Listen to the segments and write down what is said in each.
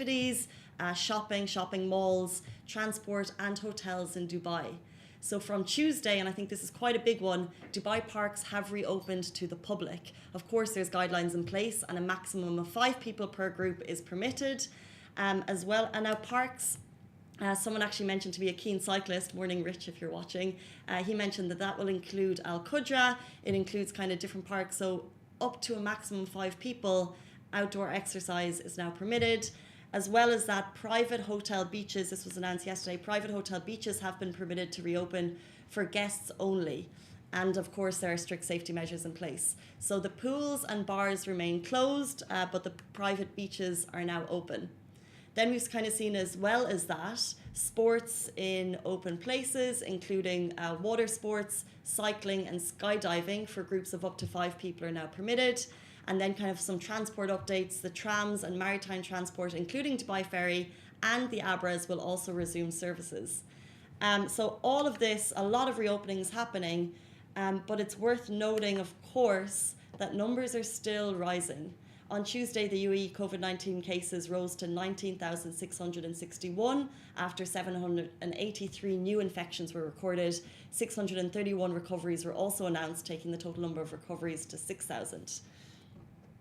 activities, shopping malls, transport and hotels in Dubai. So from Tuesday, and I think this is quite a big one, Dubai parks have reopened to the public. Of course, there's guidelines in place and a maximum of 5 people per group is permitted as well. And now parks, someone actually mentioned to me, a keen cyclist, morning Rich if you're watching, he mentioned that will include Al Qudra, it includes kind of different parks, so up to a maximum of 5 people, outdoor exercise is now permitted. As well as that, private hotel beaches, this was announced yesterday, private hotel beaches have been permitted to reopen for guests only. And of course, there are strict safety measures in place. So the pools and bars remain closed, but the private beaches are now open. Then we've kind of seen, as well as that, sports in open places, including water sports, cycling and skydiving for groups of up to 5 people are now permitted. And then kind of some transport updates, the trams and maritime transport, including Dubai Ferry and the Abras, will also resume services. So all of this, a lot of reopenings happening, but it's worth noting, of course, that numbers are still rising. On Tuesday, the UAE COVID-19 cases rose to 19,661 after 783 new infections were recorded. 631 recoveries were also announced, taking the total number of recoveries to 6,000.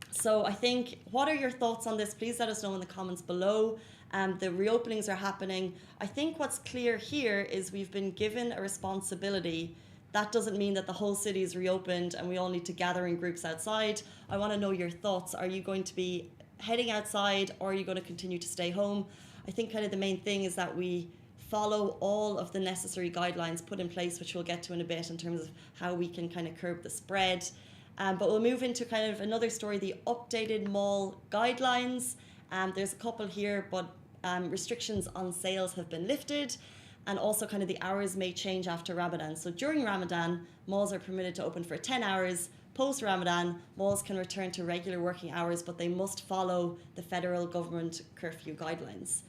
So I think, what are your thoughts on this? Please let us know in the comments below. The reopenings are happening. I think what's clear here is we've been given a responsibility. That doesn't mean that the whole city is reopened and we all need to gather in groups outside. I want to know your thoughts. Are you going to be heading outside, or are you going to continue to stay home? I think kind of the main thing is that we follow all of the necessary guidelines put in place, which we'll get to in a bit, in terms of how we can kind of curb the spread. But we'll move into kind of another story, the updated mall guidelines. There's a couple here, but restrictions on sales have been lifted, and also kind of the hours may change after Ramadan. So during Ramadan, malls are permitted to open for 10 hours. Post-Ramadan, malls can return to regular working hours, but they must follow the federal government curfew guidelines.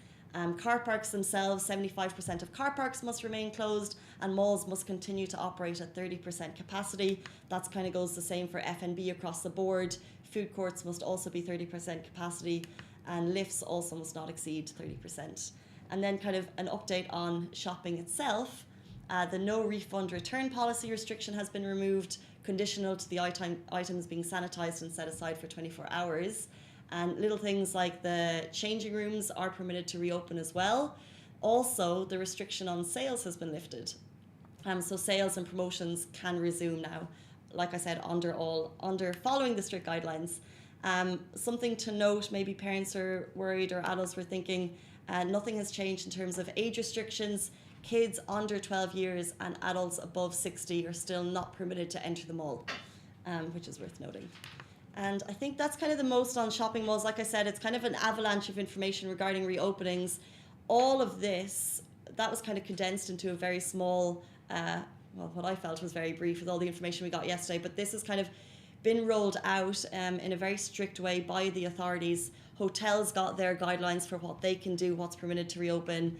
Car parks themselves, 75% of car parks must remain closed, and malls must continue to operate at 30% capacity. That kind of goes the same for F&B across the board. Food courts must also be 30% capacity, and lifts also must not exceed 30%. And then kind of an update on shopping itself. The no refund return policy restriction has been removed, conditional to the items being sanitized and set aside for 24 hours. And little things like the changing rooms are permitted to reopen as well. Also, the restriction on sales has been lifted. So sales and promotions can resume now, like I said, under following the strict guidelines. Something to note, maybe parents are worried or adults were thinking, nothing has changed in terms of age restrictions. Kids under 12 years and adults above 60 are still not permitted to enter the mall, which is worth noting. And I think that's kind of the most on shopping malls. Like I said, it's kind of an avalanche of information regarding reopenings. All of this, that was kind of condensed into a very small, what I felt was very brief with all the information we got yesterday. But this has kind of been rolled out in a very strict way by the authorities. Hotels got their guidelines for what they can do, what's permitted to reopen.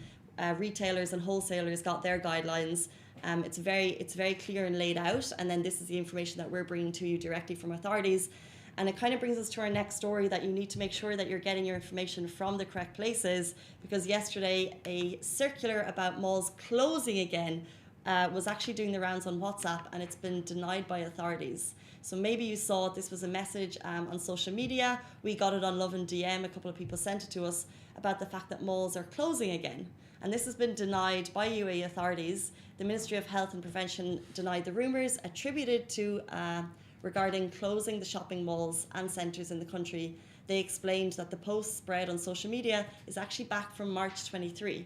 Retailers and wholesalers got their guidelines. It's very clear and laid out. And then this is the information that we're bringing to you directly from authorities. And it kind of brings us to our next story, that you need to make sure that you're getting your information from the correct places, because yesterday a circular about malls closing again was actually doing the rounds on WhatsApp, and it's been denied by authorities. So maybe you saw it. This was a message on social media. We got it on Love and DM. A couple of people sent it to us about the fact that malls are closing again. And this has been denied by UAE authorities. The Ministry of Health and Prevention denied the rumours attributed to regarding closing the shopping malls and centres in the country. They explained that the post spread on social media is actually back from March 23.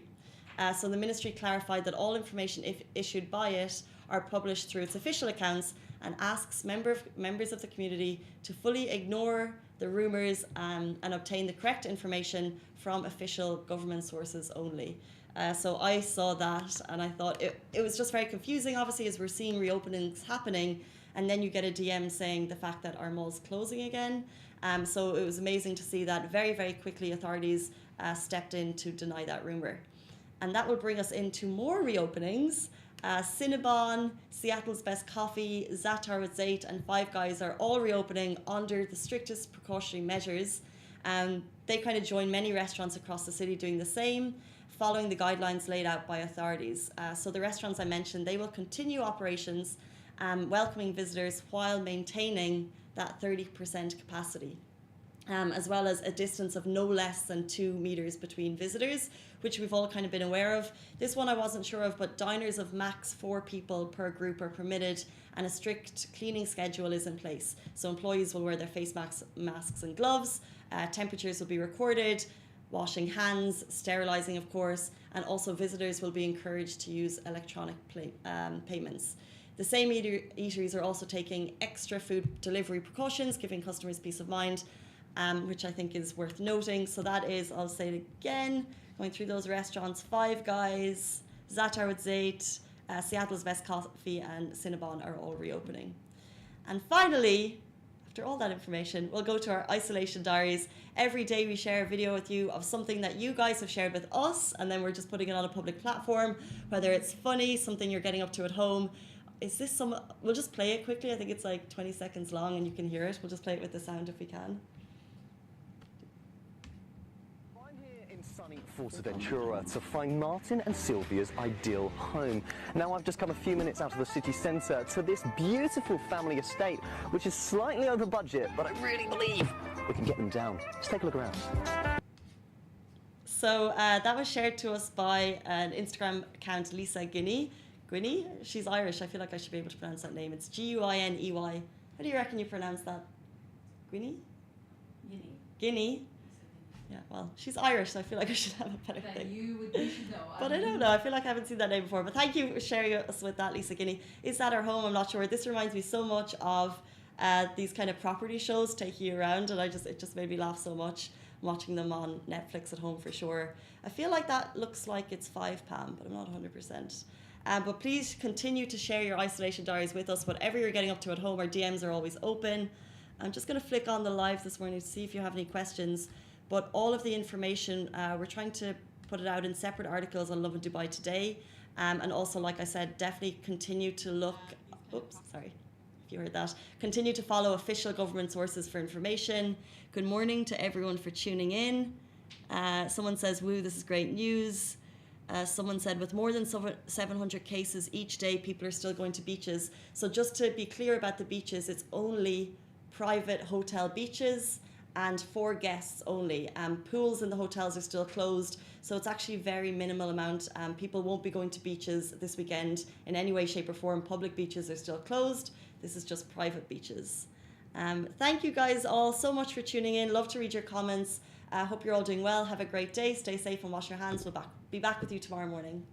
So the ministry clarified that all information issued by it are published through its official accounts, and asks members of the community to fully ignore the rumours and obtain the correct information from official government sources only. So I saw that and I thought it was just very confusing, obviously, as we're seeing reopenings happening, and then you get a DM saying the fact that our mall's closing again. So it was amazing to see that very, very quickly authorities stepped in to deny that rumour. And that will bring us into more reopenings. Cinnabon, Seattle's Best Coffee, Zatar with Zait and Five Guys are all reopening under the strictest precautionary measures. they kind of join many restaurants across the city doing the same, following the guidelines laid out by authorities. So the restaurants I mentioned, they will continue operations, welcoming visitors while maintaining that 30% capacity. As well as a distance of no less than 2 meters between visitors, which we've all kind of been aware of. This one I wasn't sure of, but diners of max 4 people per group are permitted, and a strict cleaning schedule is in place. So employees will wear their face masks and gloves, temperatures will be recorded, washing hands, sterilising of course, and also visitors will be encouraged to use electronic payments. The same eateries are also taking extra food delivery precautions, giving customers peace of mind, which I think is worth noting. So that is, I'll say it again, going through those restaurants: Five Guys, Zatar with Zayt, Seattle's Best Coffee and Cinnabon are all reopening. And finally, after all that information, we'll go to our isolation diaries. Every day we share a video with you of something that you guys have shared with us, and then we're just putting it on a public platform, whether it's funny, something you're getting up to at home. Is this some, we'll just play it quickly. I think it's like 20 seconds long and you can hear it. We'll just play it with the sound if we can. Sunny Fuerteventura to find Martin and Sylvia's ideal home. Now I've just come a few minutes out of the city centre to this beautiful family estate, which is slightly over budget, but I really believe we can get them down. Let's take a look around. So that was shared to us by an Instagram account, Lisa Guiney. She's Irish. I feel like I should be able to pronounce that name. It's Guiney. How do you reckon you pronounce that? Guiney? Guinea. Yeah, well, she's Irish, so I feel like I should have a better thing. You should know. But I don't know. I feel like I haven't seen that name before. But thank you for sharing us with that, Lisa Guiney. Is that our home? I'm not sure. This reminds me so much of these kind of property shows taking you around, and it just made me laugh so much watching them on Netflix at home for sure. I feel like that looks like it's 5 pound, but I'm not 100%. But please continue to share your isolation diaries with us. Whatever you're getting up to at home, our DMs are always open. I'm just going to flick on the live this morning to see if you have any questions. But all of the information, we're trying to put it out in separate articles on Love in Dubai today. And also, like I said, definitely continue to look, oops, sorry if you heard that. Continue to follow official government sources for information. Good morning to everyone for tuning in. Someone says, woo, this is great news. Someone said, with more than 700 cases each day, people are still going to beaches. So just to be clear about the beaches, it's only private hotel beaches and for guests only. Pools in the hotels are still closed, so it's actually very minimal amount. People won't be going to beaches this weekend in any way, shape or form. Public beaches are still closed. This is just private beaches. Thank you guys all so much for tuning in. Love to read your comments. Hope you're all doing well. Have a great day. Stay safe and wash your hands. We'll be back with you tomorrow morning.